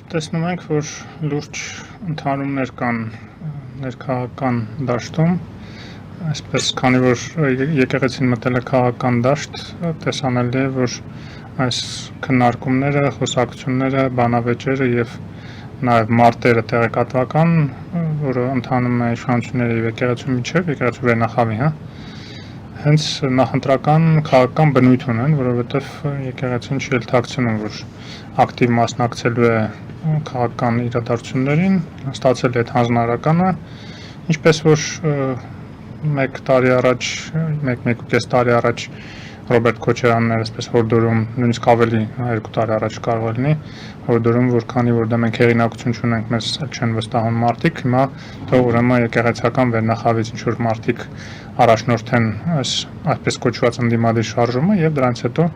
տեսնում ենք, որ լուրջ ընդհանումներ կան ներքաղաքական դաշտում, այսպես քանի որ եկեղեցին մտել է քաղաքական դաշտ, տեսանելի է, որ այս քննարկումները, խոսակցությունները, բանավեճերը եւ նաեւ մարտերը տեղեկատվական, որը ընթանում է իշխանությունների եւ եկեղեցու միջեւ, եկեղեցու վերնախավի, հենց նախընտրական քաղաքական բնույթ ունեն, որովհետեւ եկեղեցին չի ելթակցնում, որ ակտիվ մասնակցելու է քաղաքական իրադարձություններին, ստացել է այդ հանձնարարականը, ինչպես որ 1 տարի առաջ, 1.5 տարի առաջ Ռոբերտ Քոչարյանն էր այսպես հորդորում, նույնիսկ ավելի 2 տարի առաջ կարող է լինի, հորդորում, որ քանի որ դա մենք հեղինակություն չունենք, մեզ չեն վստահում մարդիկ, հիմա թող ուրեմն եկեղեցական վերնախավից ինչ-որ մարդիկ առաջնորդեն այս այսպես կոչված ընդդիմադիր շարժումը եւ դրանից հետո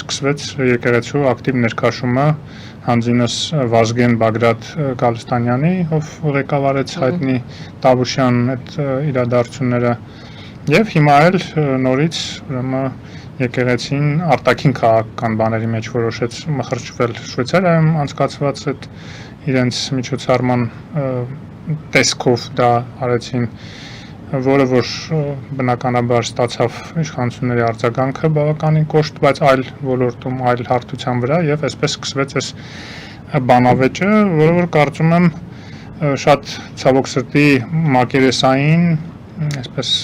սկսվեց եկեղեցու ակտիվ ներքաշումը հանձինս Վազգեն Բագրատ Գալստանյանի, ով ղեկավարեց հայտնի Տավուշյան այդ իրադարձությունները եւ հիմա էլ նորից ուրեմն եկեղեցին արտաքին քաղաքական բաների մեջ որոշեց մխրճվել Շվեյցարիայում անցկացված այդ իրենց միջոցառման տեսքով դա արեցին, որը որ բնականաբար ստացավ իշխանությունների արձագանքը բավականին կոշտ, բայց այլ ոլորտում, այլ հարթության վրա եւ այսպես սկսվեց այս բանավեճը, որը որ կարծում եմ շատ ցավոք սրտի մակերեսային, այսպես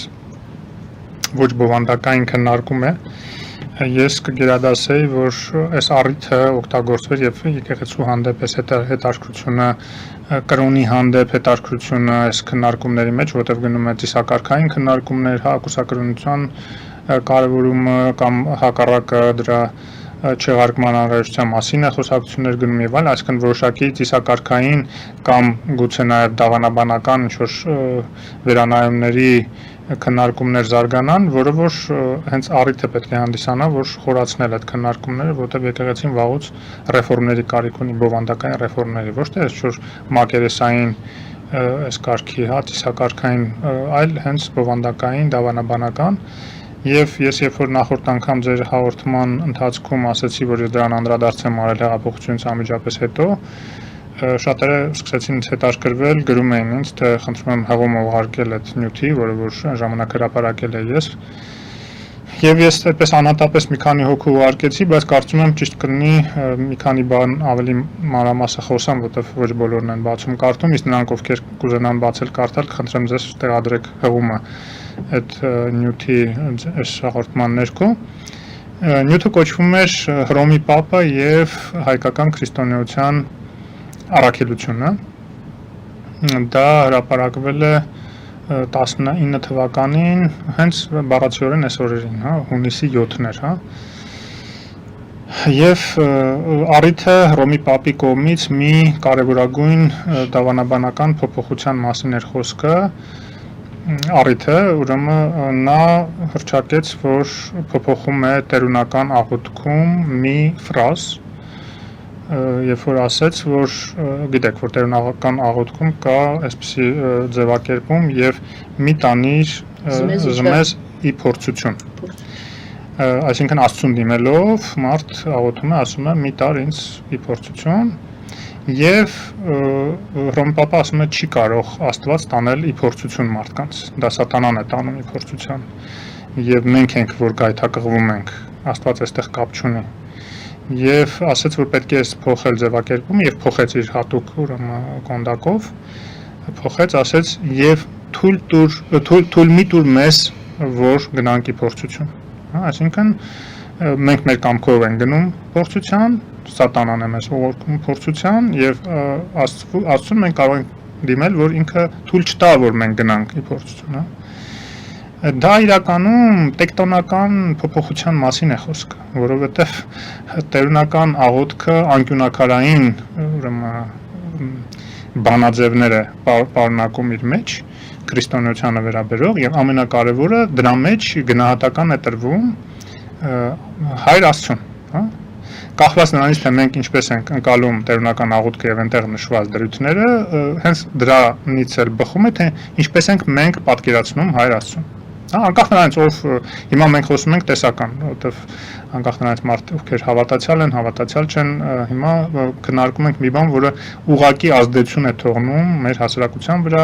ոչ բովանդակային քննարկում է։ Ես կգերադասեի, որ այս առիթը օգտագործվեր եւ եկեղեցու հանդեպ այս հետաքրքրությունը, կրոնի հանդեպ հետաքրքրությունը այս քննարկումների մեջ, որտեղ գնում է ծիսակարգային քննարկումներ, կուսակրոնության կարևորումը կամ հակառակը դրա չեղարկման անհրաժեշտության մասին է խոսակցություններ գնում եւ այլ, այսինքն որոշակի ծիսակարգային կամ գուցե նաեւ դավանաբանական ինչ-որ վերանայումների քննարկումներ զարգանան, որը որ հենց առիթ է պետք է հանդիսանա, որ խորացնել այդ քննարկումները, որտեղ եկեղեցին վաղուց ռեֆորմների կարիք ունի, բովանդակային ռեֆորմների, ոչ թե այսօր մակերեսային այս կարգի, ծիսակարգային, այլ հենց բովանդակային, դավանաբանական Եվ ես երբ որ նախորդ անգամ ձեր հաղորդման ընթացքում ասացի, որ ես դրան անդրադարձ եմ արել հեղափոխությունից անմիջապես հետո, շատերը սկսեցին ինձ հետաքրքրվել, գրում էին ինձ, թե խնդրում եմ հղում ուղարկել այդ նյութի, որը որ ժամանակ հրապարակել է ես։ Եվ ես այդպես անհատապես մի քանի հոգու ուղարկեցի, բայց կարծում եմ ճիշտ կլինի մի քանի բան ավելի մանրամասը խոսամ, որտեղ ոչ բոլորն են բացում կարդում, իսկ նրանք ովքեր կուզենան բացել կարդալ, կխնդրեմ ձեզ տեղադրեք հղումը այդ նյութի այս հաղորդման ներքո։ Նյութը կոչվում էր Հռոմի Պապը եւ հայկական քրիստոնեության առաքելությունը։ Դա հրապարակվել է 19 թվականին, հենց բառացիորեն այս օրերին, հունիսի 7-ն էր, Եվ առիթը Հռոմի Պապի կողմից մի կարևորագույն դավանաբանական փոփոխության մասին էր խոսքը, առիթը, ուրեմն նա հռչակեց, որ փոփոխում է տերունական աղոթքում մի ֆրազ, երբ որ ասեց, որ գիտեք, որ տերունական աղոթքում կա այսպիսի ձևակերպում եւ մի տանիր զմեզ ի փորձություն։ Այսինքն Աստծուն դիմելով մարդ աղոթում է, ասում է մի տար ինձ ի փորձություն եւ Հռոմի Պապը ասում է չի կարող Աստված տանել ի փորձություն մարդկանց։ Դա սատանան է տանում ի փորձության։ Եվ մենք ենք, որ գայթակղվում ենք, Աստված այստեղ կապ չունի։ Եվ ասաց, որ պետք է փոխել ձևակերպումը եւ փոխեց իր հատուկ կոնդակով, փոխեց, ասեց եւ թույլ մի տուր մեզ, որ գնանք ի փորձություն։ Այսինքն մենք մեր կամքով ենք գնում փորձության, սատանան է մեզ ուղարկում փորձության եւ Աստծուն մենք կարող ենք դիմել, որ ինքը թույլ չտա, որ մենք գնանք ի փորձություն, Դա իրականում տեկտոնական փոփոխության մասին է խոսքը, որովհետև տերունական աղոթքը անկյունակարային բանաձևներ է պարունակում իր մեջ, քրիստոնեությանը վերաբերող եւ ամենակարևորը դրա մեջ գնահատական է տրվում Հայր Աստծուն, Կախված նրանից, թե մենք ինչպես ենք ընկալում տերունական աղոթքը եւ այնտեղ նշված դրույթները, հենց դրանից էլ բխում է, թե ինչպես ենք մենք պատկերացնում Հայր Աստծուն։ անկախ նրանից ով հիմա մենք խոսում ենք տեսական, որովհետև անկախ նրանից մարդ ովքեր հավատացյալ են, հավատացյալ չեն, հիմա քննարկում ենք մի բան, որը ուղղակի ազդեցություն է թողնում մեր հասարակության վրա,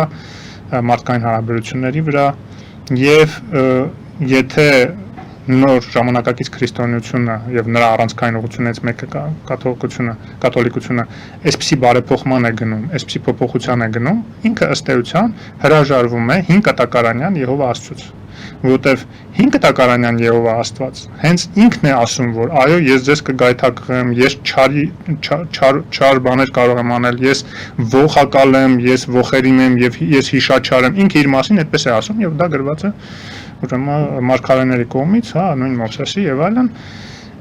մարդկային հարաբերությունների վրա, եւ եթե նոր ժամանակակից քրիստոնեությունը եւ նրա առանցքային ուղղությունից մեկը կաթոլիկությունը այսպիսի բարեփոխման է գնում, այսպիսի փոփոխության է գնում, ինքը ըստ էության հրաժարվում է 5 կտակարանյան Եհովա Աստծուց, որովհետեւ 5 կտակարանյան Եհովա Աստված հենց ինքն է ասում, որ այո, ես ձեզ կգայթակղեմ, ես չար բաներ կարող եմ անել, ես ողակալ եմ, ես ողերիմ եմ եւ ես հիշաչար եմ, ինքը իր մասին այդպես է ասում եւ դա գրված է ուրեմն մարգարեների կողմից, հա, նույն Մովսեսի եւ այլն,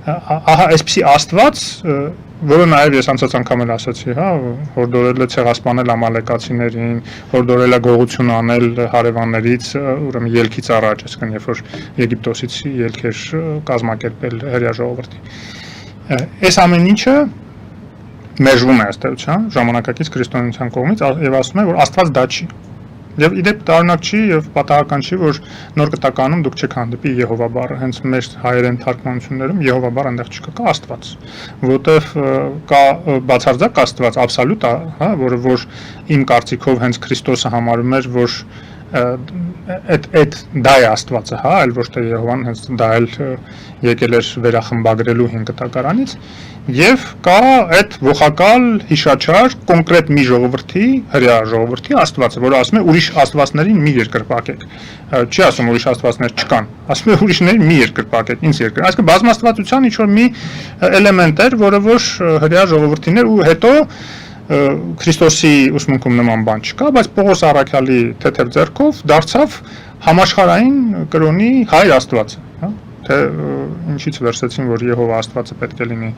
ահա այսպիսի Աստված, որը նաեւ ես անցած անգամ էլ ասացի, հա, հորդորել է ցեղասպանել ամալեկացիներին, հորդորել է գողություն անել հարևաններից, ուրեմն ելքից առաջ, այսինքն երբ որ Եգիպտոսից ելք էր կազմակերպել հրեա ժողովրդի։ Այս ամեն ինչը մերժվում է ըստ էության ժամանակակից քրիստոնեության կողմից եւ ասում է, որ Աստված դա չի։ Եվ իդեպ տարօրինակ չի եւ պատահական չի, որ նոր կտականում դուք չեք հանդիպի Եհովա բառը, հենց մեր հայերեն թարգմանություններում Եհովա բառը այնտեղ չկա, կա Աստված, որովհետեւ կա բացարձակ Աստված, աբսոլյուտ, հա, որը որ իմ կարծիքով հենց Քրիստոսը համարում էր, որ այդ դա է Աստվածը, հա, այլ ոչ թե Եհովան հենց դա էլ եկել էր վերախմբագրելու 5 կտակարանից, եւ կա այդ ողակալ հիշաչար կոնկրետ մի ժողովրդի, հրեա ժողովրդի Աստվածը, որը ասում է ուրիշ աստվածներին մի երկրպագեք, չի ասում ուրիշ աստվածներ չկան, ասում է ուրիշներին մի երկրպագեք, ինձ երկր, այսինքն բազմաստվածության ինչ որ մի էլեմենտ էր, որը որ հրեա ժողովրդին էր ու հետո Քրիստոսի ուսմունքում նման բան չկա, բայց Պողոս առաքյալի թեթև ձեռքով դարձավ համաշխարհային կրոնի հայր Աստվածը, հա, թե ինչից վերցեցին, որ Եհովա Աստվածը պետք է լինի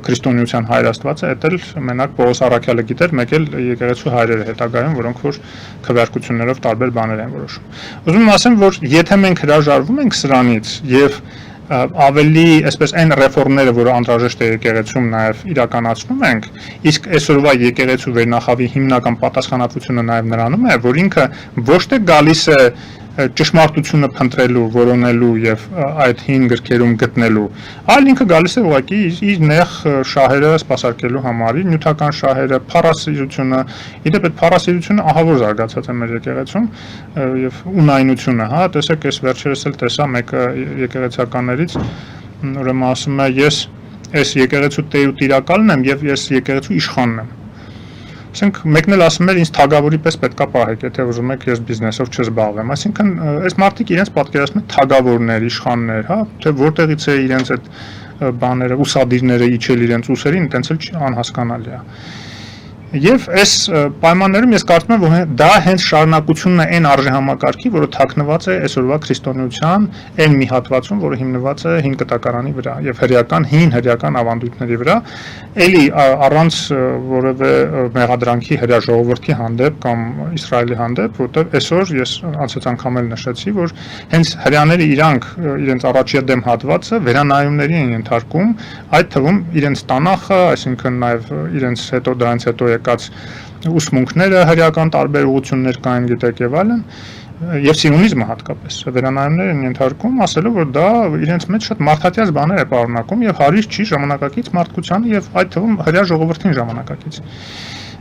քրիստոնեության հայր Աստվածը, դա էլ մենակ Պողոս առաքյալը գիտեր, մեկ էլ եկեղեցու հայրերը հետագայում, որոնք որ քվեարկություններով տարբեր բաներ են որոշում։ Ուզում եմ ասեմ, որ եթե մենք հրաժարվում ենք սրանից եւ ավելի այսպես այն ռեֆորմները, որը անհրաժեշտ է եկեղեցում նաև իրականացնում ենք, իսկ այսօրվա եկեղեցու վերնախավի հիմնական պատասխանատվությունը նաև նրանում է, որ ինքը ոչ թե գալիս է ճշմարտությունը փնտրելու, որոնելու եւ այդ հին գրքերում գտնելու, այլ ինքը գալիս է ուղղակի իր նեղ շահերը սպասարկելու համար, իր նյութական շահերը, փառասիրությունը, իդեպ այդ փառասիրությունը ահավոր զարգացած է մեր եկեղեցում եւ ունայնությունը, հա, տեսեք, այս վերջերս էլ տեսա մեկը եկեղեցականներից, ուրեմն ասում է, ես այս եկեղեցու տեր ու տիրակալն եմ եւ ես եկեղեցու իշխանն եմ։ Ասենք մեկն էլ ասում էր ինձ թագավորի պես պետքա պահեք, եթե ուզում եք ես բիզնեսով չզբաղվեմ, այսինքն այս մարդիկ իրենց պատկերացնում են թագավորներ, իշխաններ, հա, թե որտեղից է իրենց այդ բաները, ուսադիրները իջել իրենց ուսերին, այտենց էլ անհասկանալի է։ Եվ այս պայմաններում ես կարծում եմ, որ դա հենց շարունակությունն է այն արժեհամակարգի, որը թաքնված է այսօրվա քրիստոնեության այն մի հատվածում, որը հիմնված է 5 կտակարանի վրա եւ հին հրեական ավանդույթների վրա, էլի առանց որևէ մեղադրանքի հրեա ժողովրդի հանդեպ կամ Իսրայելի հանդեպ, որտեղ այսօր ես անցած անգամ էլ նշեցի, որ հենց հրեաները իրանք իրենց առաջին դեմ հատվածը վերանայումների են ենթարկում, այդ թվում իրենց տանախը, այսինքն նաեւ իրենց հետո դրանից հետո եկած ուսմունքները, հրեական տարբեր ուղղություններ կային, գիտեք եւ այլն, եւ սիոնիզմը հատկապես վերանայումներ են ենթարկում, ասելով որ դա իրենց մեջ շատ մարդատյաց բաներ է պարունակում եւ հարիր չի ժամանակակից մարդկությանը եւ այդ թվում հրեա ժողովրդին ժամանակակից։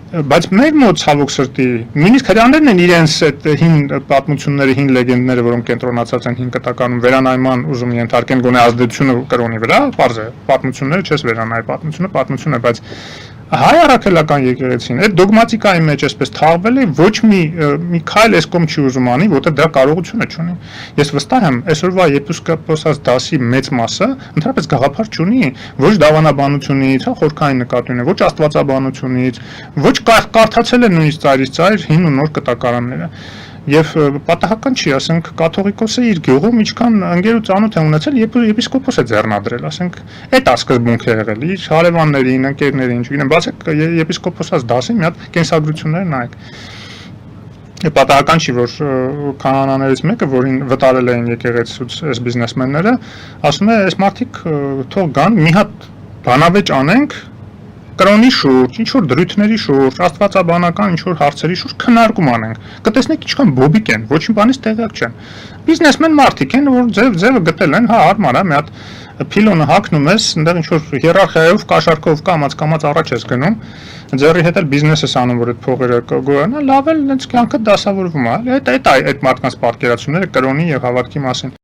Բայց մեր մոտ ցավոք սրտի, նույնիսկ հրեաներն են իրենց այդ հին պատմությունները, հին լեգենդները, որոնք կենտրոնացած են 5 կտականում վերանայման ուզում ենթարկեն գոնե ազդեցությունը կրոնի վրա, բարձ է, պատմությունները չես վերանայ, պատմություն է, բայց հայ առաքելական եկեղեցին այդ դոգմատիկայի մեջ այսպես թաղվել է, ոչ մի քայլ այս կողմ չի ուզում անի, որտեղ դա կարողությունը չունի։ Ես վստահ եմ, այսօրվա եպիսկոպոսած դասի մեծ մասը ընդհանրապես գաղափար չունի, ոչ դավանաբանությունից, հա, խորքային նկատի ունի, ոչ աստվածաբանությունից, ոչ կարդացել է նույնիսկ ծայրից ծայր հին ու նոր կտակարանները։ Եվ պատահական չի, ասենք, կաթողիկոսը իր գյուղում ինչքան ընկեր ու ծանոթ է ունեցել, եպիսկոպոս է ձեռնադրել, ասենք, այդ սկզբունք է եղել, իր հարևաններին, ընկերներին, չգիտեմ, բացեք եպիսկոպոսած դասի մի հատ կենսագրություններ նայեք։ Պատահական չի, որ կանոնաներից մեկը, որին վտարել էին եկեղեցուց այս բիզնեսմենները, ասում է, այս մարդիկ թող գան, մի հատ բանավեճ անենք, կրոնի շուրջ, ինչ որ դրույթների շուրջ, աստվածաբանական ինչ որ հարցերի շուրջ քննարկում անենք։ Կտեսնեք ինչքան բոբիկ են, ոչ մի բանից տեղյակ չեն։ Բիզնեսմեն մարդիկ են, որ ձևը գտել են, հա, հարմար է, մի հատ փիլոնը հագնում ես, այնտեղ ինչ որ հիերարխիայով, կաշառքով կամած առաջ ես գնում, ձեռի հետ էլ բիզնես ես անում, որ այդ փողերը գոյանա, լավ էլ հենց կյանքը դասավորվում է։ Այդ մարդկանց պատկերացումները կրոնի եւ հավատքի մասին։